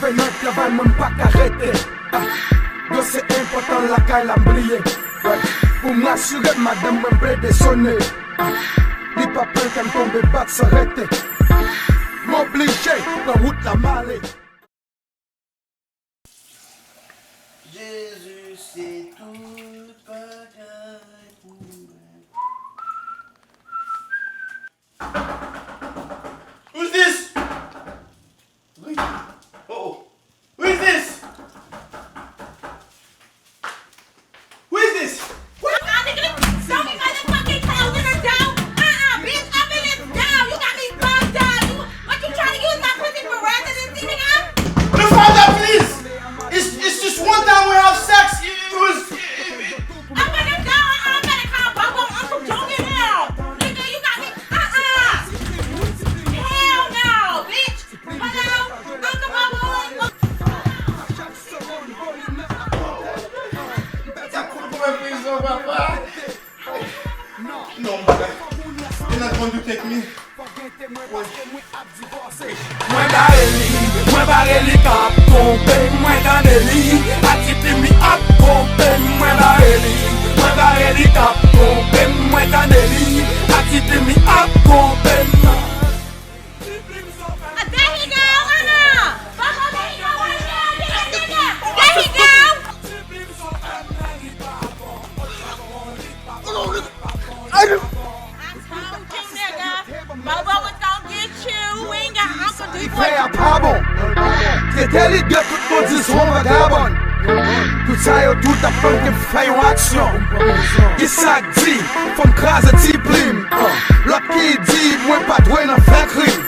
fè nan travay mwen pa karete. Yo se important la kay la mbliye. Pou m'assure madame mwen ple de sonne. Li pa pen kem tombe bat s'arrête. M'oblige dans route la male. Jésus c'est tout bagaille pour moi. Who's this? Oh, who is this? Who is this? Don't be motherfucking closing her down. Bitch, up in this down. You got me bugged out. What you trying to use my pussy for residency, nigga? The father, please. It's just one time we have sex. It was. I'm gonna go. I'm gonna call Bobo Uncle Junior now. Nigga, you got me. Hell no, bitch. Hello, Uncle Bobo. No, mother. You're not going to take me. Mwen bare li kap trompe, mwen gane li, atipi mi ap trompe. Mwen bare li kap trompe, mwen gane li, atipi mi ap trompe. There he go, Bobo, there he go right now. Get that nigga. There he go. I told you, nigga. Bobo was gonna get you. We ain't got Uncle D. Fè a pa bon, trete li de tout moun disron vagabon. Tout sa yo tout apon ke fè yon aksyon. Ki sak di, fòm krasè ti plim. Lòt ki di, mwen pa dwe nan fè krim.